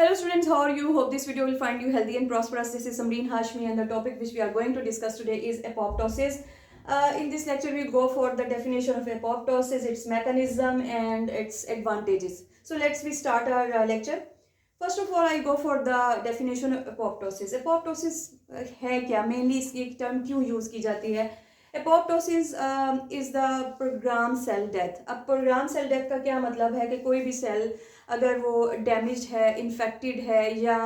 Hello students, how are you? Hope this video will find you healthy and prosperous. This is Samreen Hashmi and the topic which we are going to discuss today is apoptosis. In this lecture we go for the definition of apoptosis, its mechanism and its advantages. So let's we start our lecture. First of all, I go for the definition of apoptosis. Apoptosis है क्या? Mainly इसकी एक term क्यों use की जाती है? Apoptosis is the program cell death. अब program cell death का क्या मतलब है कि कोई भी cell अगर वो डैमेज है, इन्फेक्टेड है या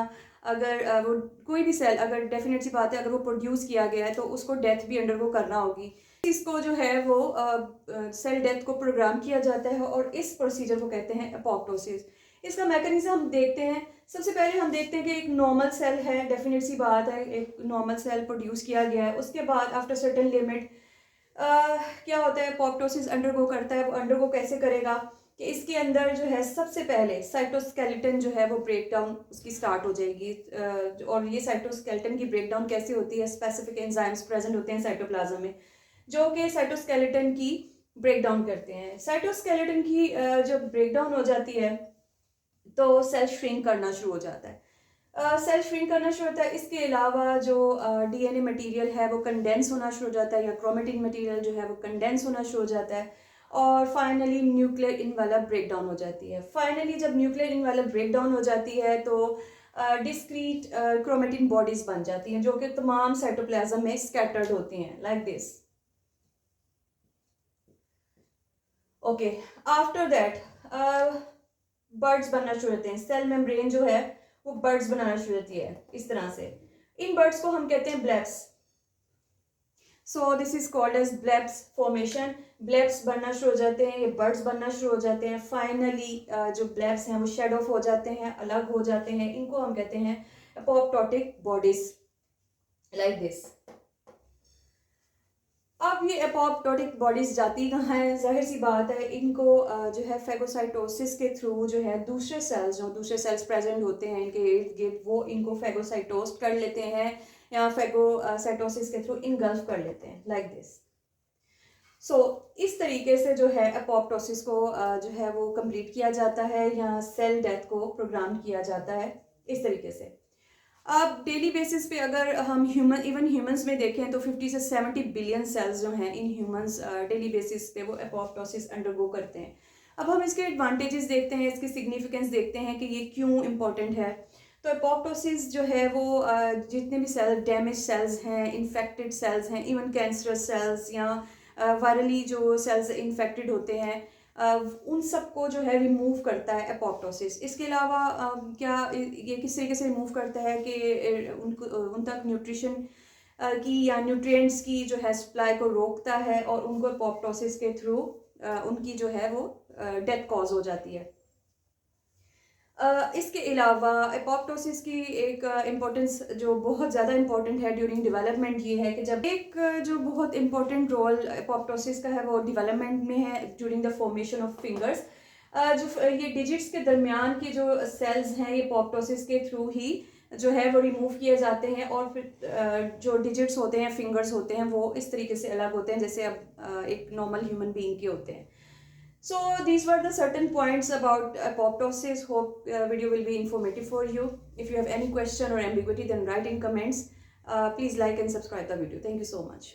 अगर वो कोई भी सेल अगर डेफिनेट सी बात है अगर वो प्रोड्यूस किया गया है तो उसको डेथ भी अंडरगो करना होगी। इसको जो है वो सेल डेथ को प्रोग्राम किया जाता है और इस प्रोसीजर को कहते हैं एपोप्टोसिस। इसका मैकेनिज्म हम देखते हैं। सबसे पहले हम देखते हैं कि एक नॉर्मल सेल है, डेफिनेट सी बात है, एक नॉर्मल सेल प्रोड्यूस किया गया है। उसके बाद आफ्टर सर्टेन लिमिट क्या होता है, एपोप्टोसिस अंडरगो करता है। वो अंडरगो कैसे करेगा कि इसके अंदर जो है सबसे पहले साइटोस्केलेटन जो है वो ब्रेक डाउन उसकी स्टार्ट हो जाएगी। और ये साइटोस्केलेटन की ब्रेक डाउन कैसे होती है, स्पेसिफिक एंजाइम्स प्रेजेंट होते हैं साइटोप्लाज्म में जो कि साइटोस्केलेटन की ब्रेक डाउन करते हैं। साइटोस्केलेटन की जब ब्रेक डाउन हो जाती है तो सेल श्रिंक करना शुरू हो जाता है। सेल श्रिंक करना शुरू होता है। इसके अलावा जो डीएनए मटेरियल है वो कंडेंस होना शुरू हो जाता है या क्रोमेटिन मटेरियल जो है वो कंडेंस होना शुरू हो जाता है और finally nuclear envelope break down हो जाती है। फाइनली जब न्यूक्लियर इनवेलप ब्रेक डाउन हो जाती है तो डिस्क्रीट क्रोमेटिन बॉडीज बन जाती हैं जो कि तमाम साइटोप्लाज्म में स्कैटर्ड होती हैं like this. Okay, after that birds बनना शुरू होते हैं। सेल मेम्ब्रेन जो है वो बर्ड्स बनाना शुरू होती है इस तरह से। इन बर्ड्स को हम कहते हैं blebs. So this is called as blebs formation. Blebs बनना शुरू हो जाते हैं, ये बर्ड्स बनना शुरू हो जाते हैं। फाइनली जो ब्लेब्स हैं वो शेड ऑफ हो जाते हैं, अलग हो जाते हैं। इनको हम कहते हैं एपोप्टोटिक बॉडीज लाइक दिस। अब ये एपोप्टोटिक बॉडीज जाती कहाँ है? जाहिर सी बात है, इनको जो है फेगोसाइटोसिस के थ्रू जो है दूसरे सेल्स प्रेजेंट होते हैं इनके इर्द गिर्द, वो इनको फेगोसाइटोस्ट कर लेते हैं या फेगोसाइटोसिस के थ्रू इनगल्फ कर लेते हैं लाइक दिस। सो इस तरीके से जो है एपोप्टोसिस को जो है वो कंप्लीट किया जाता है या सेल डेथ को प्रोग्राम किया जाता है इस तरीके से। अब डेली बेसिस पे अगर हम इवन ह्यूमंस में देखें तो 50 से 70 बिलियन सेल्स जो हैं इन ह्यूमंस डेली बेसिस पे वो एपोप्टोसिस अंडरगो करते हैं। अब हम इसके एडवांटेजेस देखते हैं, इसकी सिग्निफिकेंस देखते हैं कि ये क्यों इम्पोर्टेंट है। तो एपोप्टोसिस जो है वो जितने भी सेल डैमेज सेल्स हैं, इन्फेक्टेड सेल्स हैं, इवन कैंसरस सेल्स या वायरली जो सेल्स इन्फेक्टेड होते हैं उन सबको जो है रिमूव करता है एपोप्टोसिस। इसके अलावा क्या ये किस तरीके से रिमूव करता है कि उन तक न्यूट्रिशन की या न्यूट्रिएंट्स की जो है सप्लाई को रोकता है और उनको एपोप्टोसिस के थ्रू उनकी जो है वो डेथ कॉज हो जाती है। इसके अलावा एपोप्टोसिस की एक इम्पोर्टेंस जो बहुत ज़्यादा इम्पोर्टेंट है ड्यूरिंग डेवलपमेंट ये है कि जब एक जो बहुत इम्पोर्टेंट रोल एपोप्टोसिस का है वो डेवलपमेंट में है during the formation of fingers. जो ये डिजिट्स के दरमियान के जो सेल्स हैं ये एपोप्टोसिस के थ्रू ही जो है वो रिमूव किए जाते हैं और फिर जो डिजिट्स होते हैं, फिंगर्स होते हैं, वो इस तरीके से अलग होते हैं जैसे अब एक नॉर्मल ह्यूमन बीइंग के होते हैं। So these were the certain points about apoptosis. Hope video will be informative for you. If you have any question or ambiguity, then write in comments. Please like and subscribe the video. Thank you so much.